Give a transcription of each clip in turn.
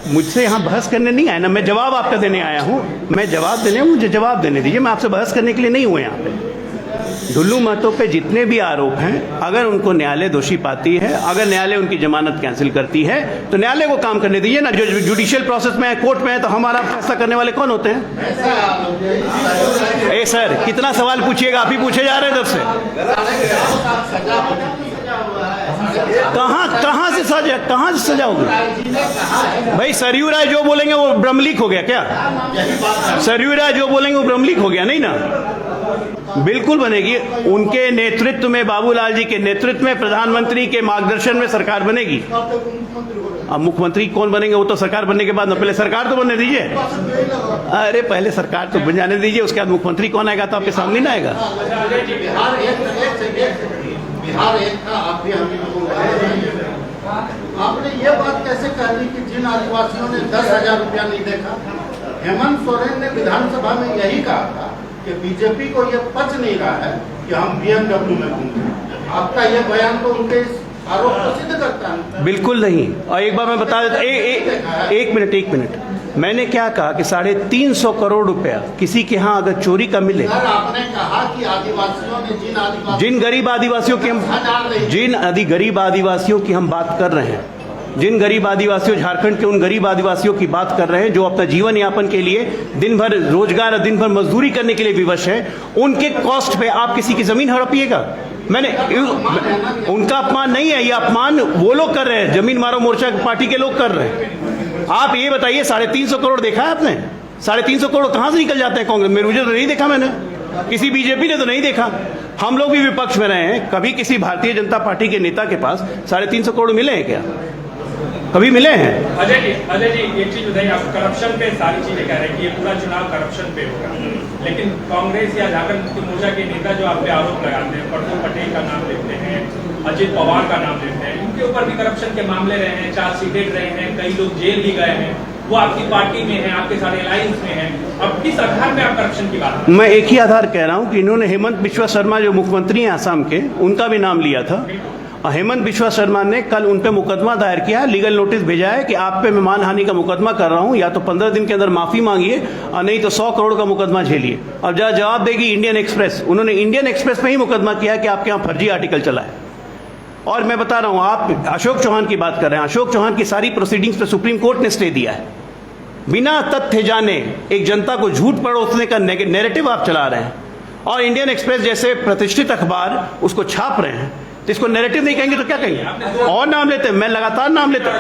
मुझसे यहाँ बहस करने नहीं आया ना, मैं जवाब आपका देने आया हूँ। मैं जवाब देने, मुझे जवाब देने दीजिए। मैं आपसे बहस करने के लिए नहीं हुआ यहाँ पे। ढुल्लू महतो पे जितने भी आरोप हैं, अगर उनको न्यायालय दोषी पाती है, अगर न्यायालय उनकी जमानत कैंसिल करती है, तो न्यायालय को काम करने दीजिए ना। जो जुडिशियल प्रोसेस में है, कोर्ट में है, तो हमारा फैसला करने वाले कौन होते हैं? ए सर, कितना सवाल पूछिएगा? आप ही पूछे जा रहे हैं तब से। कहाँ से सजा होगी भाई? सरयू राय जो बोलेंगे वो ब्रह्मलीक हो गया क्या? सरयू राय जो बोलेंगे वो ब्रह्मलीक हो गया? नहीं ना, बिल्कुल बनेगी। उनके नेतृत्व में, बाबूलाल जी के नेतृत्व में, प्रधानमंत्री के मार्गदर्शन में सरकार बनेगी। अब मुख्यमंत्री कौन बनेंगे वो तो सरकार बनने के बाद ना, पहले सरकार तो बनने दीजिए। अरे पहले सरकार तो बन जाने दीजिए, उसके बाद मुख्यमंत्री कौन आएगा तो आपके सामने ना आएगा। बिहार एक था, आप भी आपने ये बात कैसे कह दी कि जिन आदिवासियों ने 10,000 रुपया नहीं देखा? हेमंत सोरेन ने विधानसभा में यही कहा था कि बीजेपी को ये पच नहीं रहा है कि हम BMW में घूमते। आपका ये बयान तो उनके इस आरोप को सिद्ध करता है। बिल्कुल नहीं। और एक बार मैं बता देता, एक मिनट, मैंने क्या कहा कि 350 करोड़ रुपया किसी के यहाँ अगर चोरी का मिले, आपने कहा कि आदिवासियों ने जिन गरीब आदिवासियों की हम बात कर रहे हैं, जिन गरीब आदिवासियों, झारखंड के उन गरीब आदिवासियों की बात कर रहे हैं जो अपना जीवन यापन के लिए दिन भर रोजगार और दिन भर मजदूरी करने के लिए विवश है, उनके कॉस्ट पे आप किसी की जमीन हड़पिएगा? मैंने उनका अपमान नहीं है, ये अपमान वो लोग कर रहे हैं, जमीन मारो मोर्चा पार्टी के लोग कर रहे हैं। आप ये बताइए, 350 करोड़ देखा है आपने? 350 करोड़ कहां से निकल जाते हैं कांग्रेस में? मुझे तो नहीं देखा, मैंने किसी बीजेपी ने तो नहीं देखा। हम लोग भी विपक्ष में रहे हैं, कभी किसी भारतीय जनता पार्टी के नेता के पास 350 करोड़ मिले हैं क्या? कभी मिले हैं? अजय जी एक चीज बताइए, आप करप्शन पे सारी चीजें कह रहे हैं कि ये पूरा चुनाव करप्शन पे होगा, लेकिन कांग्रेस या झारखंड मुक्ति मोर्चा के नेता जो आप पे आरोप लगाते हैं, प्रफुल्ल पटेल का नाम लेते हैं, अजित पवार का नाम लेते हैं, इनके ऊपर भी करप्शन के मामले रहे हैं, चार्जशीटेड रहे हैं, कई लोग जेल भी गए हैं, वो आपकी पार्टी में है, आपके सारे अलायंस में है। अब किस आधार पे आप करप्शन की बात? मैं एक ही आधार कह रहा हूं कि इन्होंने हेमंत बिश्वा शर्मा जो मुख्यमंत्री हैं आसाम के, उनका भी नाम लिया था। हेमंत बिश्वा शर्मा ने कल उन पे मुकदमा दायर किया, लीगल नोटिस भेजा है कि आप पे मैं मानहानि का मुकदमा कर रहा हूं, या तो 15 दिन के अंदर माफी मांगिए और नहीं तो 100 करोड़ का मुकदमा झेलिए। अब जवाब देगी इंडियन एक्सप्रेस। उन्होंने इंडियन एक्सप्रेस पे ही मुकदमा किया कि आपके यहाँ फर्जी आर्टिकल चला है। और मैं बता रहा हूं, आप अशोक चौहान की बात कर रहे हैं, अशोक चौहान की सारी प्रोसीडिंग्स पे सुप्रीम कोर्ट ने स्टे दिया है। बिना तथ्य जाने एक जनता को झूठ परोसने का नैरेटिव आप चला रहे हैं, और इंडियन एक्सप्रेस जैसे प्रतिष्ठित अखबार उसको छाप रहे हैं, तो इसको नैरेटिव नहीं कहेंगे तो क्या कहेंगे? और नाम लेते हैं, मैं लगातार नाम लेता,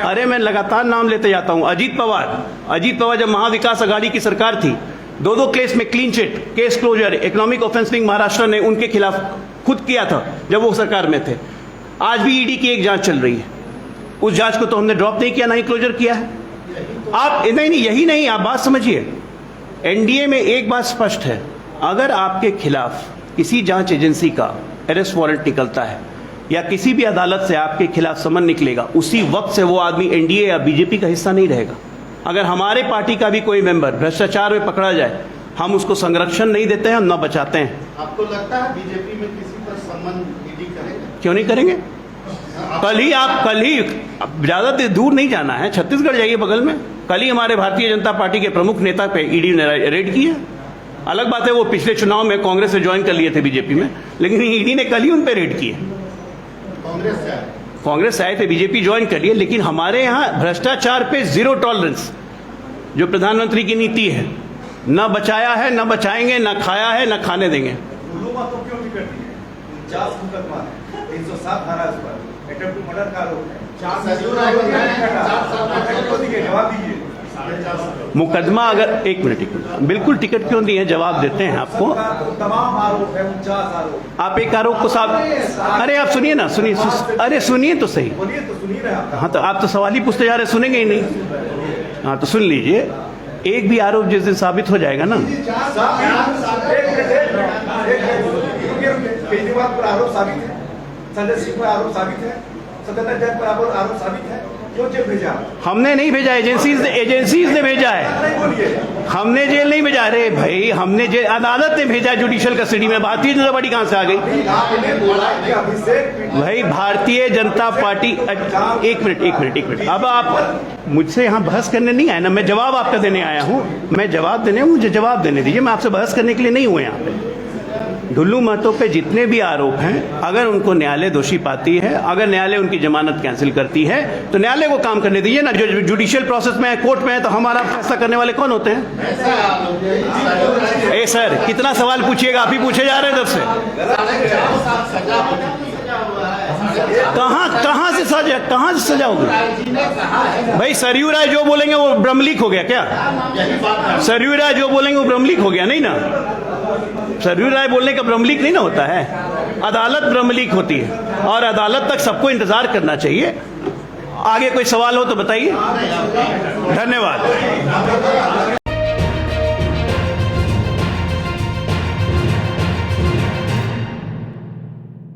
अरे मैं लगातार नाम लेते जाता हूं। अजीत पवार जब महाविकास अघाड़ी की सरकार थी, 2 केस में clean chit, case closure, economic offence wing Maharashtra ने उनके खिलाफ खुद किया था जब वो सरकार में थे। आज भी ईडी की एक जांच चल रही है, उस जांच को तो हमने ड्रॉप नहीं किया, ना ही क्लोजर किया है। आप नहीं, यही नहीं, आप बात समझिए। एनडीए में एक बात स्पष्ट है, अगर आपके खिलाफ किसी जांच एजेंसी का अरेस्ट वारंट निकलता है या किसी भी अदालत से आपके खिलाफ समन निकलेगा, उसी वक्त से वो आदमी एनडीए या बीजेपी का हिस्सा नहीं रहेगा। अगर हमारे पार्टी का भी कोई मेंबर भ्रष्टाचार में पकड़ा जाए, हम उसको संरक्षण नहीं देते हैं, हम न बचाते हैं। आपको लगता है बीजेपी में किसी पर समन ईडी करेगा? क्यों नहीं करेंगे? कल ही ज्यादा दूर नहीं जाना है, छत्तीसगढ़ जाइए बगल में, कल ही हमारे भारतीय जनता पार्टी के प्रमुख नेता पे ईडी ने रेड की है। अलग बात है वो पिछले चुनाव में कांग्रेस से ज्वाइन कर लिए थे बीजेपी में, लेकिन ईडी ने कल ही उन पे रेड की है। कांग्रेस से आए थे, बीजेपी ज्वाइन कर लिए, लेकिन हमारे यहाँ भ्रष्टाचार पे 0 टॉलरेंस जो प्रधानमंत्री की नीति है, न बचाया है, न बचाएंगे, न खाया है, न खाने देंगे। मुकदमा अगर एक मिनट बिल्कुल टिकट क्यों दिए, जवाब देते हैं आपको। तमाम आरोप है, 49 आरोप। आप एक आरोप को अरे आप सुनिए ना, सुनिए, अरे सुनिए तो सही। हाँ तो आप तो सवाल ही पूछते जा रहे, सुनेंगे ही नहीं। हाँ तो सुन लीजिए, एक भी आरोप जिस दिन साबित हो जाएगा ना, केजरीवाल पर आरोप साबित है, संजय सिंह पर आरोप साबित है, सत्येंद्र जैन पर आरोप साबित है, क्यों जेल भेजा? हमने नहीं भेजा, एजेंसीज ने भेजा है। हमने जेल नहीं भेजा। अरे भाई, हमने जेल, अदालत ने भेजा जुडिशियल कस्टडी में। भारतीय जनता पार्टी कहां से आ गई भाई? भारतीय जनता पार्टी, एक मिनट अब आप मुझसे यहाँ बहस करने नहीं आया ना, मैं जवाब आपका देने आया हूँ। मैं जवाब देने हूँ, मुझे जवाब देने दीजिए। मैं आपसे बहस करने के लिए नहीं हूँ यहाँ पे। ढुल्लू महतो पे जितने भी आरोप हैं, अगर उनको न्यायालय दोषी पाती है, अगर न्यायालय उनकी जमानत कैंसिल करती है, तो न्यायालय को काम करने दीजिए ना। जो जुडिशियल प्रोसेस में है, कोर्ट में है, तो हमारा फैसला करने वाले कौन होते हैं? ए सर, कितना सवाल पूछिएगा? आप ही पूछे जा रहे हैं तब से। कहाँ से सजा होगी? भाई सरयू राय जो बोलेंगे वो ब्रह्मलीक हो गया क्या? सरयू राय जो बोलेंगे वो ब्रह्मलीक हो गया नहीं ना? सरयू राय बोलने का ब्रह्मलीक नहीं ना होता है। अदालत ब्रह्मलीक होती है और अदालत तक सबको इंतजार करना चाहिए। आगे कोई सवाल हो तो बताइए। धन्यवाद।